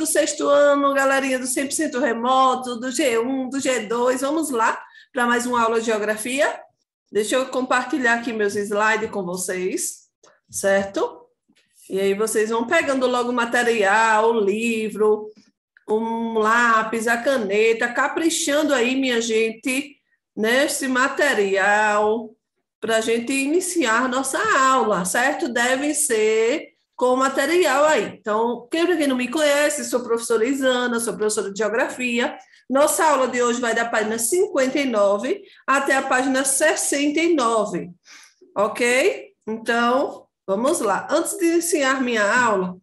sexto ano, galerinha do 100% remoto, do G1, do G2, vamos lá para mais uma aula de geografia? Deixa eu compartilhar aqui meus slides com vocês, certo? E aí vocês vão pegando logo o material, o livro, um lápis, a caneta, caprichando aí, minha gente, nesse material para a gente iniciar nossa aula, certo? Devem ser com o material aí. Então, quem não me conhece, sou professora Isana, sou professora de Geografia. Nossa aula de hoje vai da página 59 até a página 69, ok? Então, vamos lá. Antes de iniciar minha aula,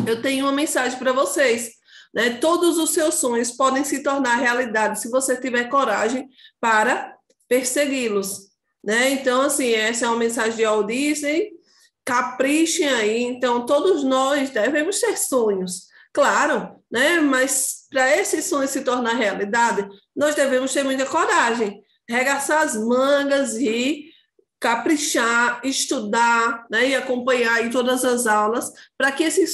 eu tenho uma mensagem para vocês. Né? Todos os seus sonhos podem se tornar realidade se você tiver coragem para persegui-los. Né? Então, assim, essa é uma mensagem de Walt Disney. Caprichem aí. Então, todos nós devemos ter sonhos, claro, né? Mas para esses sonhos se tornar realidade, nós devemos ter muita coragem, arregaçar as mangas e caprichar, estudar, né? E acompanhar em todas as aulas para que esses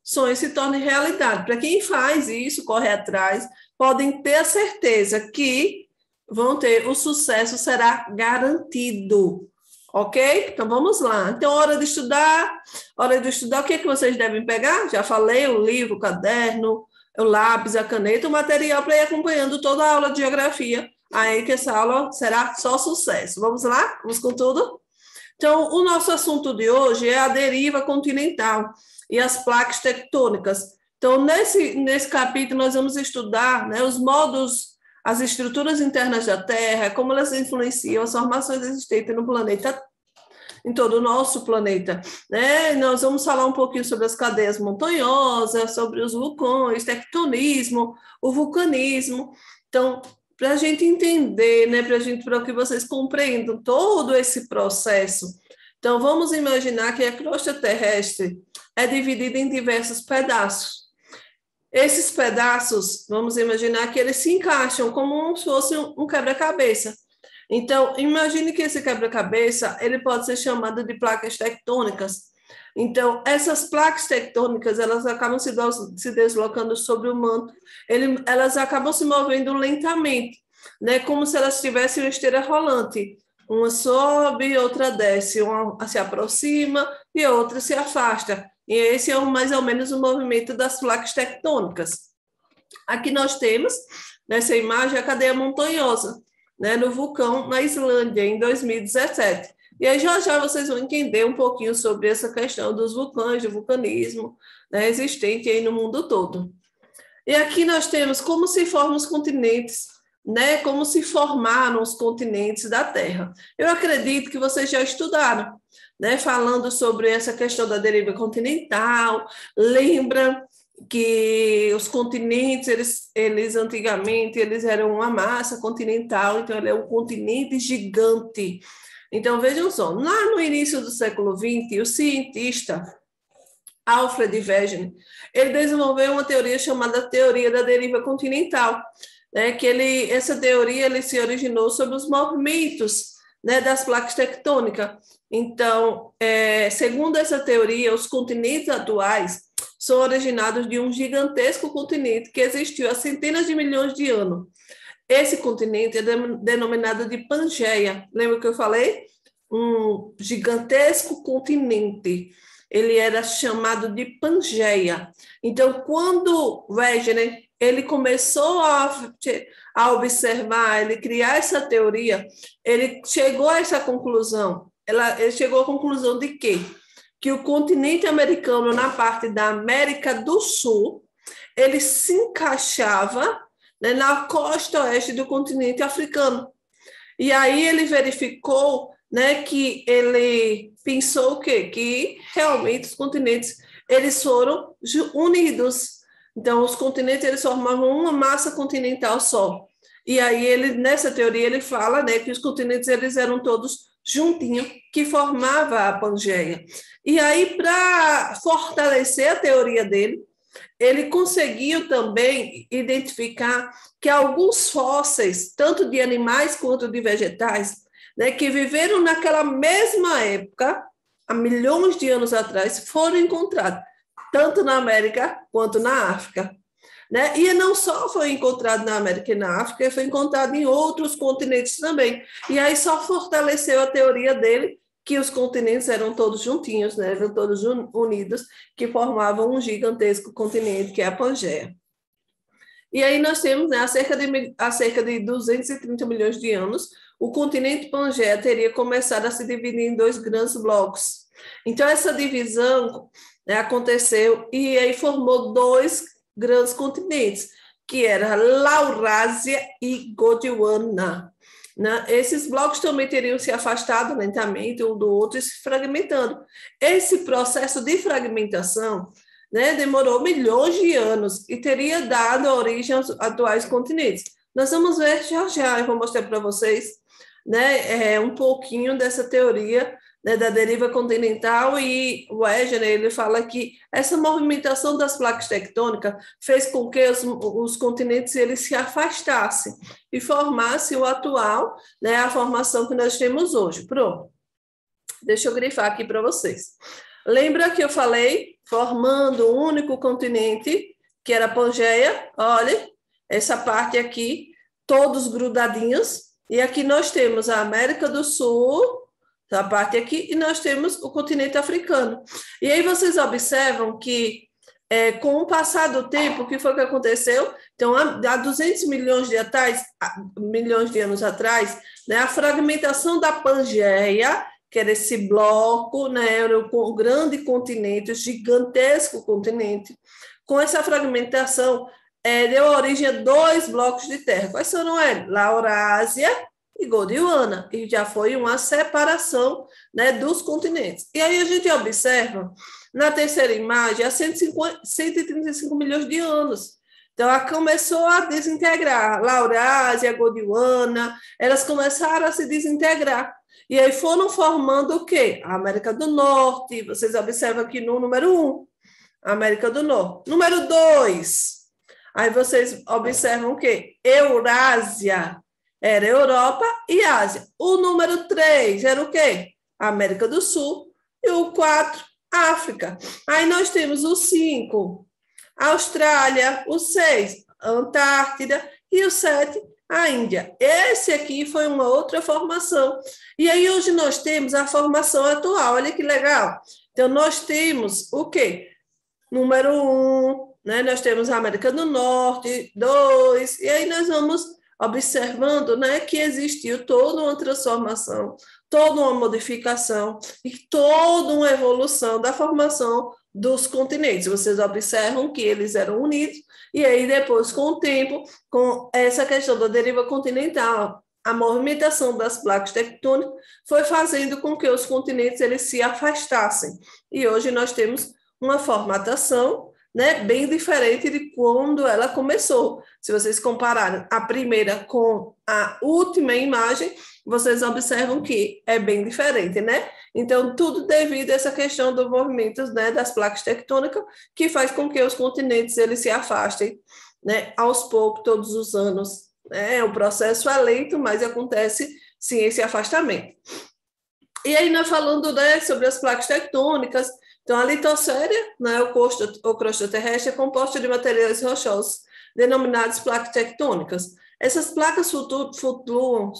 sonhos se tornem realidade. Para quem faz isso, corre atrás, podem ter a certeza que vão ter, o sucesso será garantido. Ok? Então, vamos lá. Então, hora de estudar, o que vocês devem pegar? Já falei, o livro, o caderno, o lápis, a caneta, o material para ir acompanhando toda a aula de geografia. Aí que essa aula será só sucesso. Vamos lá? Vamos com tudo? Então, o nosso assunto de hoje é a deriva continental e as placas tectônicas. Então, nesse capítulo, nós vamos estudar, né, os modos, as estruturas internas da Terra, como elas influenciam as formações existentes no planeta, em todo o nosso planeta. Né? Nós vamos falar um pouquinho sobre as cadeias montanhosas, sobre os vulcões, tectonismo, o vulcanismo. Então, para a gente entender, né, para que vocês compreendam todo esse processo. Então, vamos imaginar que a crosta terrestre é dividida em diversos pedaços. Esses pedaços, vamos imaginar que eles se encaixam como se fosse um quebra-cabeça. Então, imagine que esse quebra-cabeça, ele pode ser chamado de placas tectônicas. Então, essas placas tectônicas, elas acabam se deslocando sobre o manto, elas acabam se movendo lentamente, né? Como se elas tivessem uma esteira rolante. Uma sobe, outra desce, uma se aproxima e a outra se afasta. E esse é mais ou menos o movimento das placas tectônicas. Aqui nós temos, nessa imagem, a cadeia montanhosa, né, no vulcão na Islândia, em 2017. E aí já vocês vão entender um pouquinho sobre essa questão dos vulcões, do vulcanismo, né, existente aí no mundo todo. E aqui nós temos como se formam os continentes, né, como se formaram os continentes da Terra. Eu acredito que vocês já estudaram, né, falando sobre essa questão da deriva continental. Lembra que os continentes, eles antigamente, eles eram uma massa continental, então ele é um continente gigante. Então, vejam só, lá no início do século XX, o cientista Alfred Wegener, ele desenvolveu uma teoria chamada teoria da deriva continental, né, que essa teoria ele se originou sobre os movimentos, né, das placas tectônicas. Então, segundo essa teoria, os continentes atuais são originados de um gigantesco continente que existiu há centenas de milhões de anos. Esse continente é denominado de Pangeia. Lembra que eu falei? Um gigantesco continente. Ele era chamado de Pangeia. Então, quando Wegener ele começou a observar, ele criar essa teoria, ele chegou a essa conclusão. Ele chegou à conclusão de quê? Que o continente americano, na parte da América do Sul, ele se encaixava, né, na costa oeste do continente africano. E aí ele verificou, né, que ele pensou o quê? Que realmente os continentes eles foram unidos. Então, os continentes eles formavam uma massa continental só. E aí, nessa teoria, ele fala, né, que os continentes eles eram todos juntinhos, que formava a Pangeia. E aí, para fortalecer a teoria dele, ele conseguiu também identificar que alguns fósseis, tanto de animais quanto de vegetais, né, que viveram naquela mesma época, há milhões de anos atrás, foram encontrados. tanto na América quanto na África. Né? E não só foi encontrado na América e na África, foi encontrado em outros continentes também. E aí só fortaleceu a teoria dele que os continentes eram todos juntinhos, né? Eram todos unidos, que formavam um gigantesco continente, que é a Pangeia. E aí nós temos, né, há cerca de 230 milhões de anos, o continente Pangeia teria começado a se dividir em dois grandes blocos. Então, essa divisão, né, aconteceu e aí formou dois grandes continentes, que era Laurásia e Gondwana. Né? Esses blocos também teriam se afastado lentamente um do outro e se fragmentando. Esse processo de fragmentação, né, demorou milhões de anos e teria dado origem aos atuais continentes. Nós vamos ver já, eu vou mostrar para vocês, né, um pouquinho dessa teoria, né, da deriva continental, e o Wegener, ele fala que essa movimentação das placas tectônicas fez com que os continentes eles se afastassem e formassem o atual, né, a formação que nós temos hoje. Pronto. Deixa eu grifar aqui para vocês. Lembra que eu falei formando um único continente, que era a Pangeia? Olha, essa parte aqui, todos grudadinhos. E aqui nós temos a América do Sul, a parte aqui, e nós temos o continente africano. E aí vocês observam que, com o passar do tempo, o que foi que aconteceu? Então, há 200 milhões de anos atrás, né, a fragmentação da Pangeia, que era esse bloco, né, era um grande continente, um gigantesco continente. Com essa fragmentação, deu origem a dois blocos de terra. Quais foram eles? Laurásia e Gondwana. E já foi uma separação, né, dos continentes. E aí a gente observa, na terceira imagem, há 135 milhões de anos. Então, ela começou a desintegrar. Laurásia, Gondwana, elas começaram a se desintegrar. E aí foram formando o quê? A América do Norte. Vocês observam aqui no número 1, América do Norte. Número 2, aí vocês observam o quê? Eurásia, era Europa e Ásia. O número 3 era o quê? América do Sul. E o 4, África. Aí nós temos o 5, Austrália. O 6, Antártida. E o 7, a Índia. Esse aqui foi uma outra formação. E aí hoje nós temos a formação atual. Olha que legal. Então, nós temos o quê? Número 1, né? Nós temos a América do Norte, 2, e aí nós vamos observando, né, que existiu toda uma transformação, toda uma modificação e toda uma evolução da formação dos continentes. Vocês observam que eles eram unidos, e aí depois, com o tempo, com essa questão da deriva continental, a movimentação das placas tectônicas foi fazendo com que os continentes eles se afastassem. E hoje nós temos uma formatação, né, bem diferente de quando ela começou. Se vocês compararem a primeira com a última imagem, vocês observam que é bem diferente, né? Então, tudo devido a essa questão do movimento, né, das placas tectônicas, que faz com que os continentes eles se afastem, né, aos poucos, todos os anos. O processo é lento, mas acontece, sim, esse afastamento. E aí, nós falando, né, sobre as placas tectônicas, então, a litosfera, né, o crosta terrestre, é composta de materiais rochosos, denominados placas tectônicas. Essas placas flutuam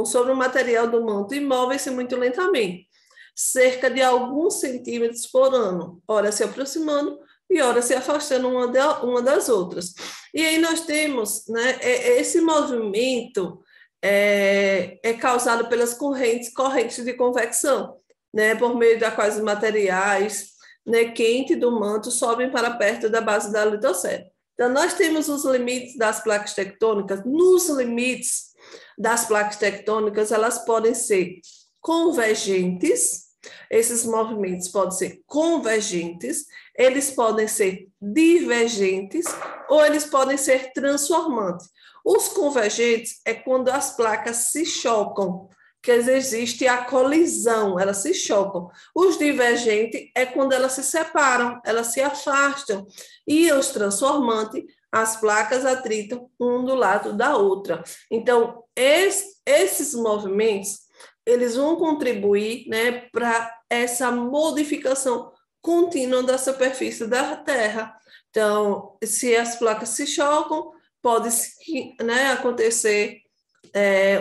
sobre o material do manto e movem-se muito lentamente, cerca de alguns centímetros por ano, ora se aproximando e ora se afastando uma das outras. E aí nós temos, né, esse movimento é causado pelas correntes de convecção, né, por meio da quais os materiais, né, quentes do manto sobem para perto da base da litosfera. Então, nós temos os limites das placas tectônicas. Nos limites das placas tectônicas, elas podem ser convergentes, esses movimentos podem ser convergentes, eles podem ser divergentes ou eles podem ser transformantes. Os convergentes é quando as placas se chocam, que existe a colisão, elas se chocam. Os divergentes é quando elas se separam, elas se afastam. E os transformantes, as placas atritam um do lado da outra. Então, esses movimentos, eles vão contribuir, né, para essa modificação contínua da superfície da Terra. Então, se as placas se chocam, pode, né, acontecer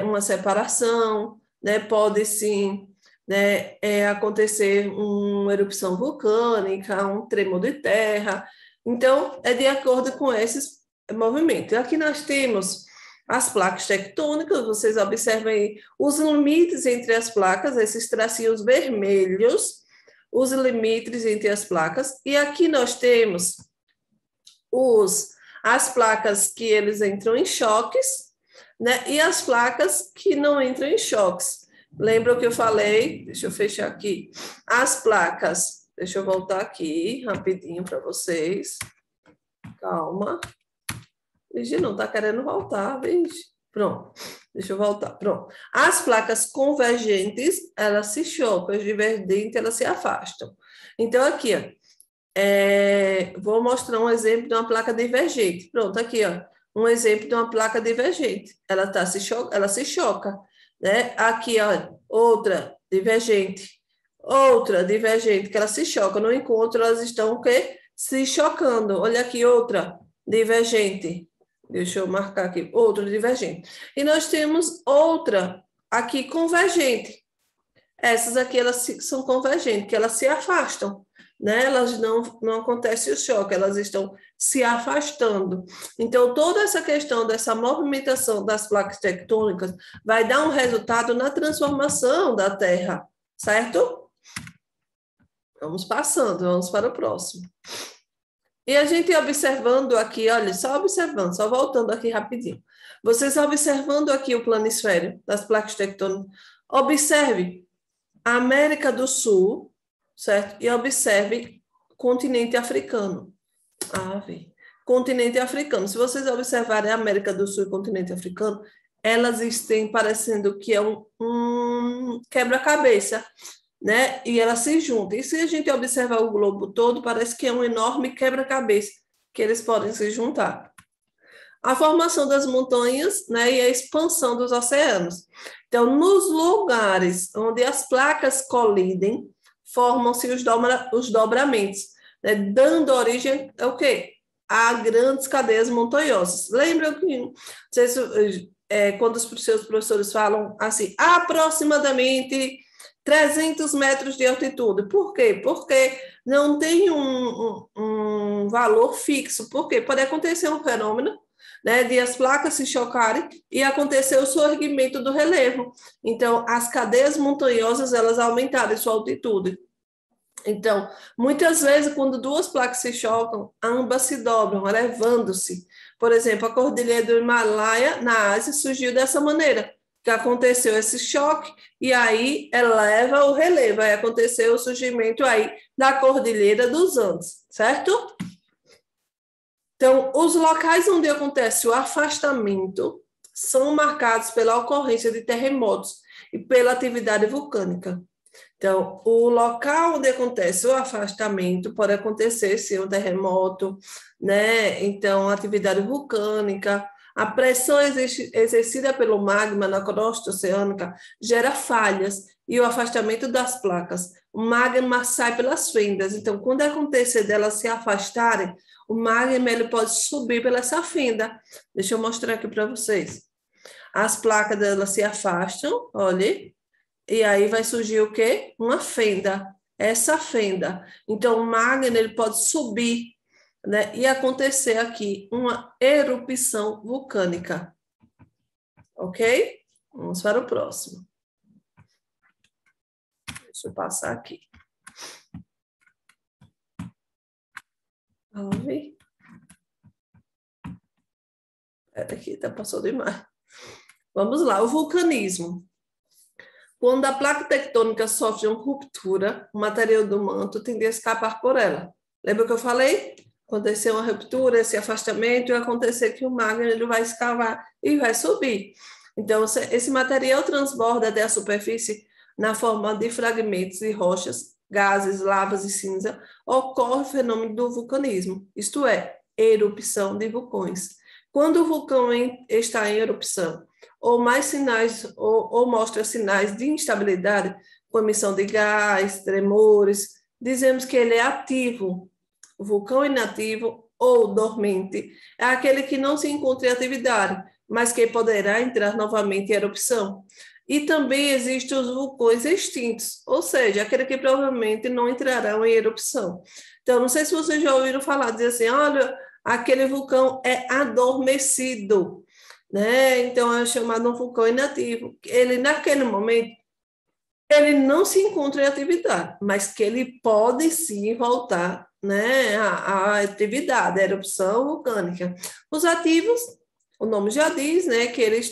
uma separação, né, pode sim, né, acontecer uma erupção vulcânica, um tremor de terra. Então, é de acordo com esses movimentos. Aqui nós temos as placas tectônicas, vocês observam aí os limites entre as placas, esses tracinhos vermelhos, os limites entre as placas, e aqui nós temos as placas que eles entram em choques, né, e as placas que não entram em choques. Lembra o que eu falei? Deixa eu fechar aqui. As placas, deixa eu voltar aqui rapidinho para vocês. Calma. Vigi, não está querendo voltar, Vigi. Pronto, deixa eu voltar. Pronto. As placas convergentes, elas se chocam, as divergentes, elas se afastam. Então, aqui, ó, vou mostrar um exemplo de uma placa divergente. Pronto, aqui, ó, um exemplo de uma placa divergente. Ela se choca, né? Aqui, ó, outra divergente, que ela se choca. No encontro, elas estão o quê? Se chocando. Olha aqui, outra divergente. Deixa eu marcar aqui, outra divergente. E nós temos outra aqui convergente. Essas aqui, elas são convergentes, que elas se afastam, né? Elas não acontece o choque, elas estão se afastando. Então, toda essa questão dessa movimentação das placas tectônicas vai dar um resultado na transformação da Terra, certo? Vamos passando, vamos para o próximo. E a gente observando aqui, olha, só observando, só voltando aqui rapidinho. Vocês observando aqui o planisfério das placas tectônicas, observe a América do Sul, certo? E observe continente africano. Continente africano. Se vocês observarem a América do Sul e continente africano, elas estão parecendo que é um quebra-cabeça, né? E elas se juntam. E se a gente observar o globo todo, parece que é um enorme quebra-cabeça que eles podem se juntar. A formação das montanhas, né, e a expansão dos oceanos. Então, nos lugares onde as placas colidem, formam-se os dobramentos, né, dando origem ao quê? A grandes cadeias montanhosas. Lembram que quando os seus professores falam assim, aproximadamente 300 metros de altitude. Por quê? Porque não tem um valor fixo. Por quê? Pode acontecer um fenômeno, né, de as placas se chocarem e acontecer o surgimento do relevo. Então, as cadeias montanhosas, elas aumentarem sua altitude. Então, muitas vezes, quando duas placas se chocam, ambas se dobram, elevando-se. Por exemplo, a Cordilheira do Himalaia, na Ásia, surgiu dessa maneira, que aconteceu esse choque, e aí eleva o relevo, aí aconteceu o surgimento aí da Cordilheira dos Andes, certo? Então, os locais onde acontece o afastamento são marcados pela ocorrência de terremotos e pela atividade vulcânica. Então, o local onde acontece o afastamento pode acontecer, sim, um terremoto, né? Então, atividade vulcânica, a pressão exercida pelo magma na crosta oceânica gera falhas e o afastamento das placas. O magma sai pelas fendas, então, quando acontecer delas se afastarem, o magma ele pode subir pela essa fenda. Deixa eu mostrar aqui para vocês. As placas delas se afastam, olha, e aí vai surgir o quê? Uma fenda. Essa fenda. Então, o magma ele pode subir, né, e acontecer aqui uma erupção vulcânica. Ok? Vamos para o próximo. Deixa eu passar aqui. Vamos ver. Aqui, passou demais. Vamos lá, o vulcanismo. Quando a placa tectônica sofre uma ruptura, o material do manto tende a escapar por ela. Lembra que eu falei? Acontecer uma ruptura, esse afastamento, e acontecer que o magma ele vai escavar e vai subir. Então, esse material transborda até a superfície na forma de fragmentos de rochas, gases, lavas e cinza, ocorre o fenômeno do vulcanismo, isto é, erupção de vulcões. Quando o vulcão está em erupção, ou mais sinais, ou mostra sinais de instabilidade, com emissão de gás, tremores, dizemos que ele é ativo. O vulcão inativo ou dormente é aquele que não se encontra em atividade, mas que poderá entrar novamente em erupção. E também existem os vulcões extintos, ou seja, aquele que provavelmente não entrarão em erupção. Então, não sei se vocês já ouviram falar, dizer assim, olha, aquele vulcão é adormecido, né? Então, é chamado um vulcão inativo. Ele, naquele momento, ele não se encontra em atividade, mas que ele pode sim voltar, né, à atividade, à erupção vulcânica. Os ativos, o nome já diz, né, que eles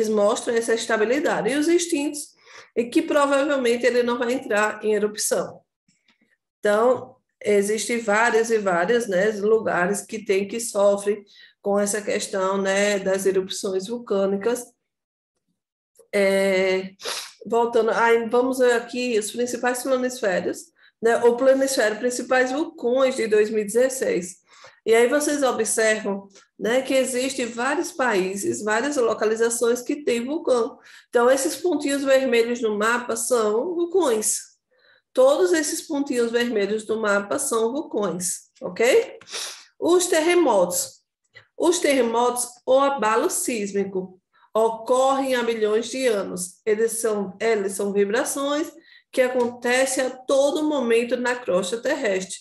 mostram essa estabilidade. E os extintos, e que provavelmente ele não vai entrar em erupção. Então, existem vários e vários, né, lugares que sofrem com essa questão, né, das erupções vulcânicas. Voltando, aí vamos ver aqui os principais planisférios, né, o planisfério, principais vulcões de 2016. E aí vocês observam, né, que existem vários países, várias localizações que têm vulcão. Então, esses pontinhos vermelhos no mapa são vulcões. Todos esses pontinhos vermelhos do mapa são vulcões, ok? Os terremotos. Os terremotos ou abalo sísmico ocorrem há milhões de anos. Eles são vibrações que acontecem a todo momento na crosta terrestre,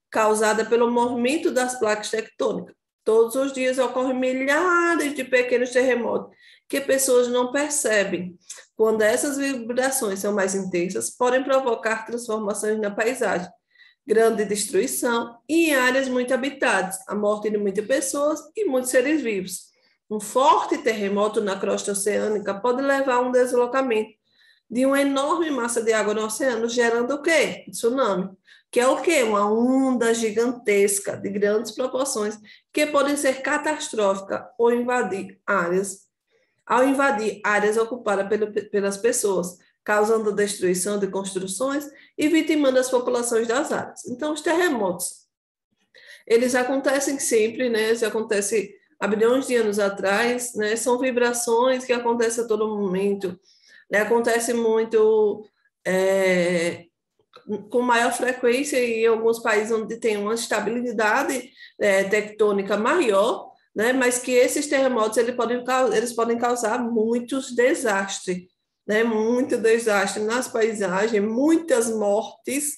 causada pelo movimento das placas tectônicas. Todos os dias ocorrem milhares de pequenos terremotos que pessoas não percebem. Quando essas vibrações são mais intensas, podem provocar transformações na paisagem, grande destruição e em áreas muito habitadas, a morte de muitas pessoas e muitos seres vivos. Um forte terremoto na crosta oceânica pode levar a um deslocamento de uma enorme massa de água no oceano, gerando o quê? Tsunami. Que é o quê? Uma onda gigantesca de grandes proporções que podem ser catastróficas ou invadir áreas. Ao invadir áreas ocupadas pelas pessoas, causando destruição de construções e vitimando as populações das áreas. Então, os terremotos, eles acontecem sempre, né? Eles acontecem há bilhões de anos atrás, né? São vibrações que acontecem a todo momento, né? Acontece muito com maior frequência em alguns países onde tem uma estabilidade tectônica maior, né? Mas que esses terremotos eles podem causar muitos desastres, né? Muito desastre nas paisagens, muitas mortes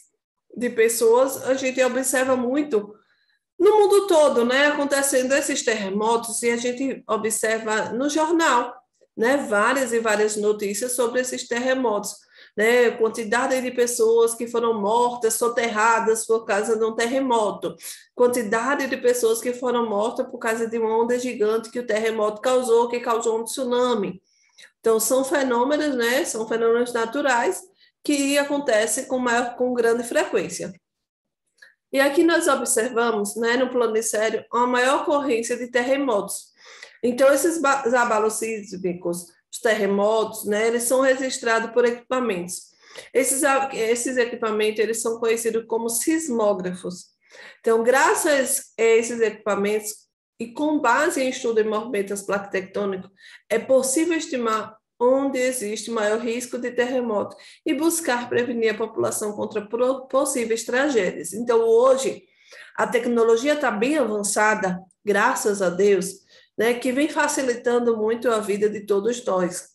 de pessoas. A gente observa muito no mundo todo, né? Acontecendo esses terremotos, e a gente observa no jornal, né? Várias e várias notícias sobre esses terremotos, né? Quantidade de pessoas que foram mortas, soterradas por causa de um terremoto, quantidade de pessoas que foram mortas por causa de uma onda gigante que o terremoto causou, que causou um tsunami. Então, são fenômenos, né? São fenômenos naturais que acontecem com grande frequência. E aqui nós observamos, né, no planisfério, uma maior ocorrência de terremotos. Então, esses abalos sísmicos, os terremotos, né, eles são registrados por equipamentos. Esses equipamentos, eles são conhecidos como sismógrafos. Então, graças a esses equipamentos, e com base em estudo em movimentos plactectônicos, é possível estimar onde existe maior risco de terremoto e buscar prevenir a população contra possíveis tragédias. Então, hoje, a tecnologia está bem avançada, graças a Deus, né, que vem facilitando muito a vida de todos nós.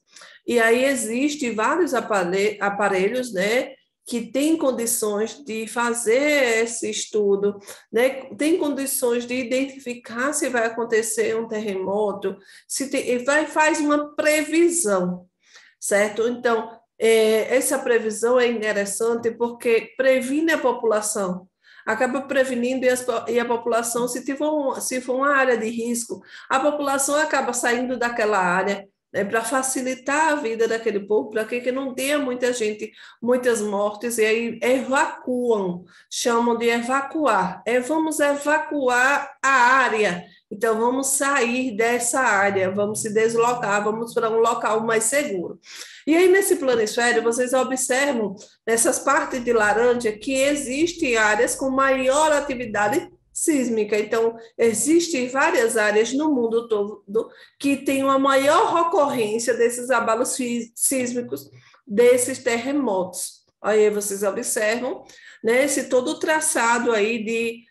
E aí existem vários aparelhos, né, que têm condições de fazer esse estudo, né, tem condições de identificar se vai acontecer um terremoto, faz uma previsão, certo? Então, essa previsão é interessante porque previne a população, acaba prevenindo e a população, se for uma área de risco, a população acaba saindo daquela área, né, para facilitar a vida daquele povo, para que não tenha muita gente, muitas mortes, e aí evacuam, chamam de evacuar. Vamos evacuar a área, então vamos sair dessa área, vamos se deslocar, vamos para um local mais seguro. E aí, nesse planisfério, vocês observam, nessas partes de laranja, que existem áreas com maior atividade sísmica. Então, existem várias áreas no mundo todo que têm uma maior ocorrência desses abalos sísmicos, desses terremotos, Aí vocês observam, né, esse todo o traçado aí de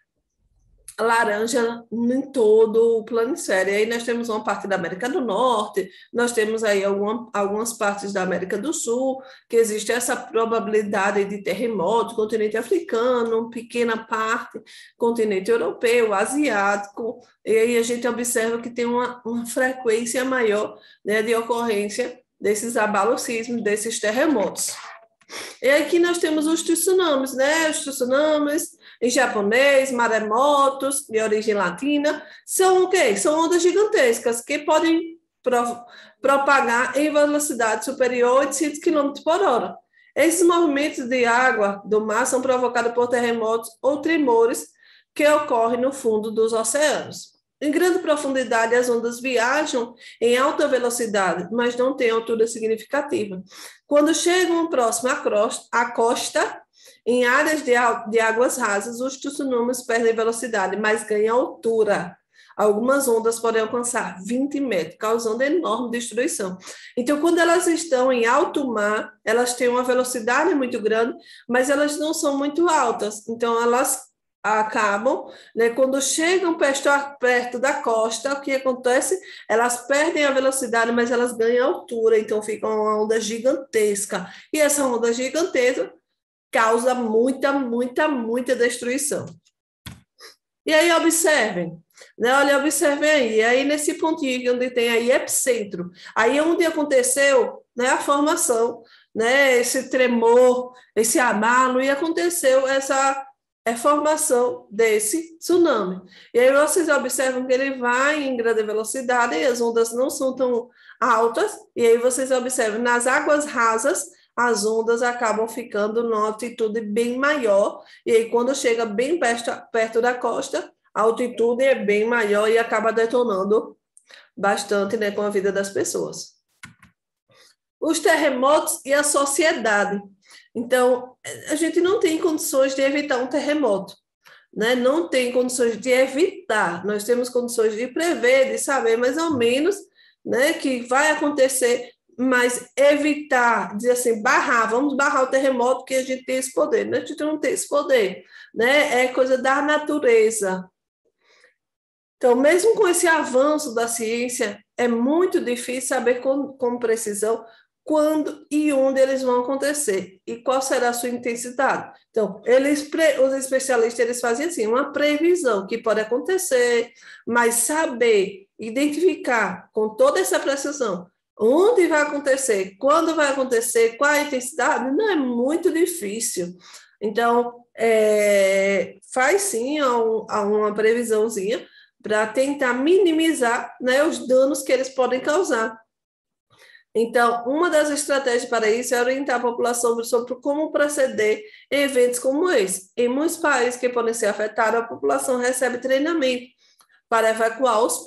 laranja em todo o planisfério. E aí nós temos uma parte da América do Norte, nós temos aí algumas partes da América do Sul, que existe essa probabilidade de terremoto, continente africano, pequena parte, continente europeu, asiático, e aí a gente observa que tem uma frequência maior, né, de ocorrência desses abalos sísmicos, desses terremotos. E aqui nós temos os tsunamis, né? Os tsunamis, em japonês, maremotos, de origem latina, são o quê? São ondas gigantescas que podem propagar em velocidade superior a 800 km por hora. Esses movimentos de água do mar são provocados por terremotos ou tremores que ocorrem no fundo dos oceanos. Em grande profundidade, as ondas viajam em alta velocidade, mas não têm altura significativa. Quando chegam próximo à costa, em áreas de águas rasas, os tsunamis perdem velocidade, mas ganham altura. Algumas ondas podem alcançar 20 metros, causando enorme destruição. Então, quando elas estão em alto mar, elas têm uma velocidade muito grande, mas elas não são muito altas. Então, elas acabam, né, quando chegam perto da costa, o que acontece? Elas perdem a velocidade, mas elas ganham altura, então fica uma onda gigantesca. E essa onda gigantesca causa muita destruição. E aí, observem, né? Olha, observem aí, e aí nesse pontinho onde tem aí epicentro, aí onde aconteceu, né, a formação, né, esse tremor, esse abalo, e aconteceu essa formação desse tsunami. E aí vocês observam que ele vai em grande velocidade e as ondas não são tão altas, e aí vocês observam nas águas rasas, as ondas acabam ficando numa altitude bem maior, e aí quando chega bem perto da costa, a altitude é bem maior e acaba detonando bastante, né, com a vida das pessoas. Os terremotos e a sociedade. Então, a gente não tem condições de evitar um terremoto, né? Não tem condições de evitar, nós temos condições de prever, de saber mais ou menos, né, que vai acontecer, mas evitar, dizer assim, vamos barrar o terremoto, porque a gente tem esse poder, né? A gente não tem esse poder, né? É coisa da natureza. Então, mesmo com esse avanço da ciência, é muito difícil saber com precisão quando e onde eles vão acontecer e qual será a sua intensidade. Então, os especialistas eles fazem assim, uma previsão que pode acontecer, mas saber identificar com toda essa precisão onde vai acontecer, quando vai acontecer, qual a intensidade, não é muito difícil. Então, faz sim uma previsãozinha para tentar minimizar, né, os danos que eles podem causar. Então, uma das estratégias para isso é orientar a população sobre como proceder em eventos como esse. Em muitos países que podem ser afetados, a população recebe treinamento para evacuar os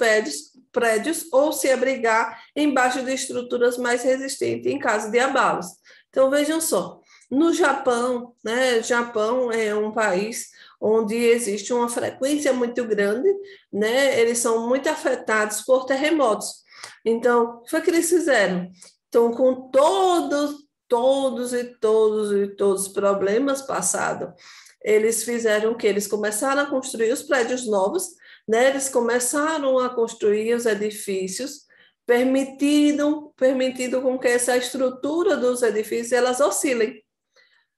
prédios ou se abrigar embaixo de estruturas mais resistentes em caso de abalos. Então, vejam só, no Japão, né, Japão é um país onde existe uma frequência muito grande, né, eles são muito afetados por terremotos. Então, foi o que eles fizeram. Então, com todos os problemas passados, eles fizeram o quê? Eles começaram a construir os prédios novos, né? Eles começaram a construir os edifícios, permitindo com que essa estrutura dos edifícios elas oscilem.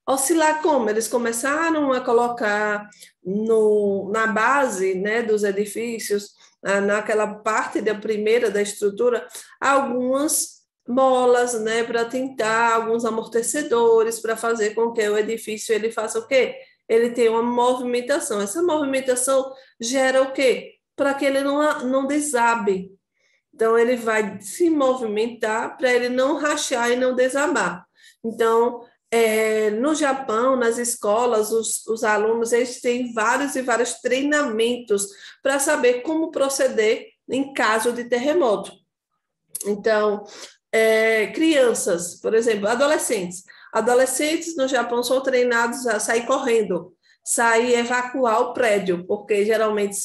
Oscilar como? Eles começaram a colocar na base, né, dos edifícios, naquela parte da primeira da estrutura, algumas molas, né, para tentar, alguns amortecedores, para fazer com que o edifício ele faça o quê? Ele tenha uma movimentação. Essa movimentação gera o quê? Para que ele não desabe. Então, ele vai se movimentar para ele não rachar e não desabar. Então, no Japão, nas escolas, os alunos eles têm vários e vários treinamentos para saber como proceder em caso de terremoto. Então, crianças, por exemplo, adolescentes no Japão são treinados a sair correndo, sair evacuar o prédio, porque geralmente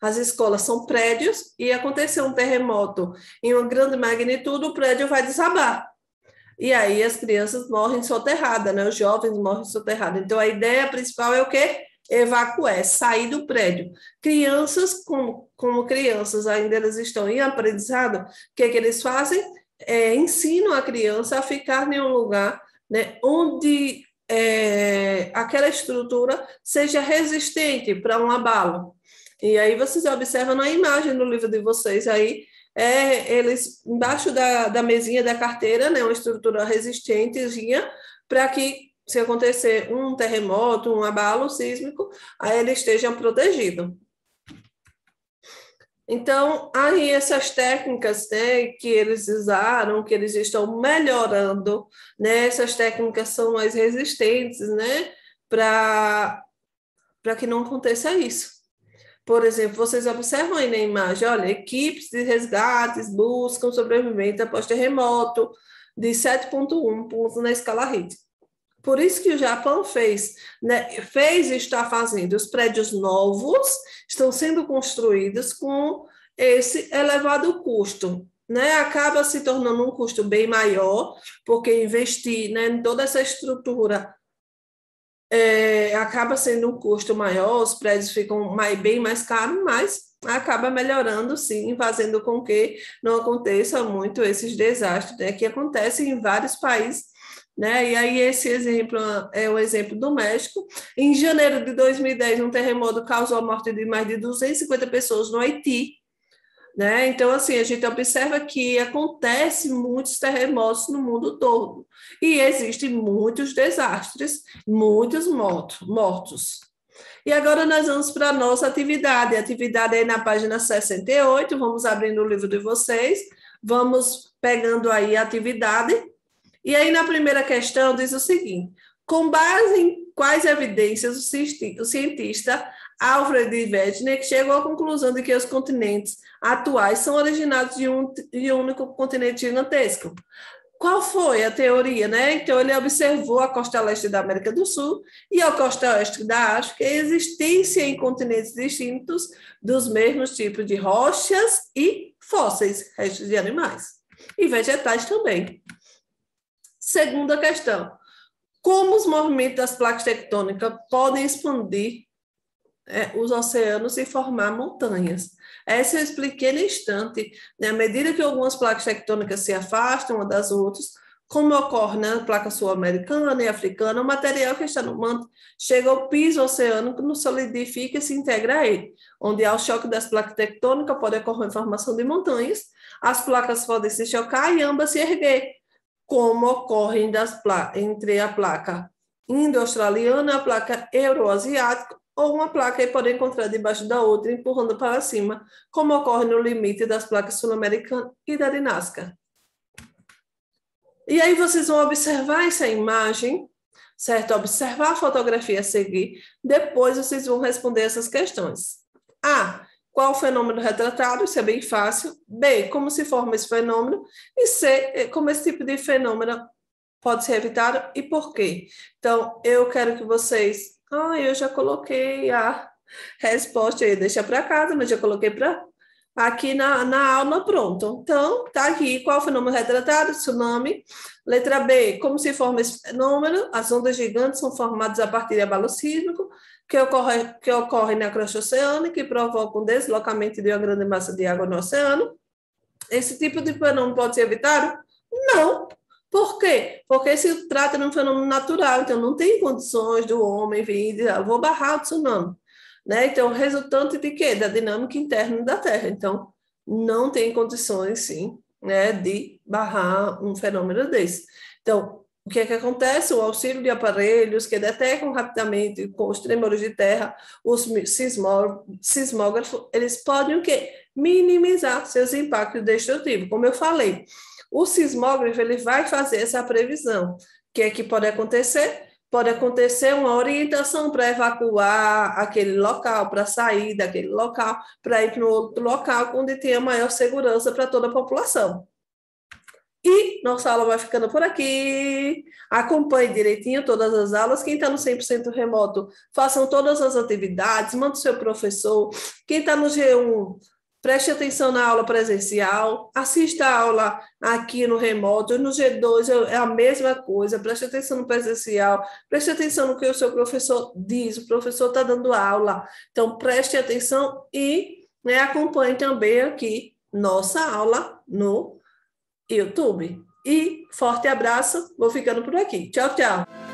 as escolas são prédios e aconteceu um terremoto em uma grande magnitude, o prédio vai desabar. E aí as crianças morrem soterradas, né? Os jovens morrem soterrados. Então, a ideia principal é o quê? Evacuar, sair do prédio. Crianças, como crianças ainda elas estão em aprendizado, o que eles fazem? Ensinam a criança a ficar em um lugar, né, onde aquela estrutura seja resistente para um abalo. E aí vocês observam na imagem no livro de vocês aí, eles embaixo da mesinha da carteira, né, uma estrutura resistentezinha, para que, se acontecer um terremoto, um abalo sísmico, aí eles estejam protegidos. Então, aí essas técnicas, né, que eles usaram, que eles estão melhorando, né, essas técnicas são mais resistentes, né, para que não aconteça isso. Por exemplo, vocês observam aí na imagem, olha, equipes de resgates buscam sobreviventes após terremoto de 7,1 pontos na escala Richter. Por isso que o Japão fez, né, e está fazendo. Os prédios novos estão sendo construídos com esse elevado custo, né? Acaba se tornando um custo bem maior, porque investir, né, em toda essa estrutura acaba sendo um custo maior, os prédios ficam bem mais caros, mas acaba melhorando, sim, fazendo com que não aconteça muito esses desastres, né, que acontecem em vários países, né? E aí esse exemplo é o exemplo do México. Em janeiro de 2010, um terremoto causou a morte de mais de 250 pessoas no Haiti, né? Então, assim, a gente observa que acontece muitos terremotos no mundo todo e existem muitos desastres, muitos mortos. E agora nós vamos para a nossa atividade. A atividade é na página 68, vamos abrindo o livro de vocês, vamos pegando aí a atividade. E aí, na primeira questão, diz o seguinte: com base em quais evidências o cientista Alfred Wegener chegou à conclusão de que os continentes atuais são originados de um único continente gigantesco? Qual foi a teoria, né? Então, ele observou a costa leste da América do Sul e a costa oeste da África e a existência em continentes distintos dos mesmos tipos de rochas e fósseis, restos de animais, e vegetais também. Segunda questão: como os movimentos das placas tectônicas podem expandir os oceanos e formar montanhas? Essa eu expliquei no instante, né? À medida que algumas placas tectônicas se afastam uma das outras, como ocorre na placa sul-americana e africana, o material que está no manto chega ao piso oceânico, não solidifica e se integra a ele, onde há o choque das placas tectônicas, pode ocorrer a formação de montanhas, as placas podem se chocar e ambas se erguer, como ocorre entre a placa indo-australiana e a placa euroasiática, ou uma placa aí pode encontrar debaixo da outra, empurrando para cima, como ocorre no limite das placas sul-americana e da de Nazca. E aí vocês vão observar essa imagem, certo? Observar a fotografia a seguir, depois vocês vão responder essas questões. A: qual o fenômeno retratado? Isso é bem fácil. B: como se forma esse fenômeno? E C: como esse tipo de fenômeno pode ser evitado e por quê? Então, eu quero que vocês... eu já coloquei a resposta aí, deixa para casa, mas já coloquei aqui na aula, pronto. Então, tá aqui, qual o fenômeno retratado? Tsunami. Letra B: como se forma esse fenômeno? As ondas gigantes são formadas a partir de abalo sísmico, que ocorre na crosta oceânica e provocam um deslocamento de uma grande massa de água no oceano. Esse tipo de fenômeno pode ser evitado? Não. Por quê? Porque se trata de um fenômeno natural, então não tem condições do homem vir e dizer, vou barrar o tsunami, né? Então, resultante de quê? Da dinâmica interna da Terra. Então, não tem condições, sim, né, de barrar um fenômeno desse. Então, o que é que acontece? O auxílio de aparelhos que detectam rapidamente com os tremores de terra, os sismógrafos, eles podem o quê? Minimizar seus impactos destrutivos. Como eu falei, o sismógrafo ele vai fazer essa previsão. O que é que pode acontecer? Pode acontecer uma orientação para evacuar aquele local, para sair daquele local, para ir para um outro local onde tenha maior segurança para toda a população. E nossa aula vai ficando por aqui. Acompanhe direitinho todas as aulas. Quem está no 100% remoto, façam todas as atividades, mande o seu professor. Quem está no G1, Preste atenção na aula presencial, assista a aula aqui no remoto, no G2 é a mesma coisa, preste atenção no presencial, preste atenção no que o seu professor diz, o professor está dando aula, então preste atenção e, né, acompanhe também aqui nossa aula no YouTube. E forte abraço, vou ficando por aqui. Tchau, tchau.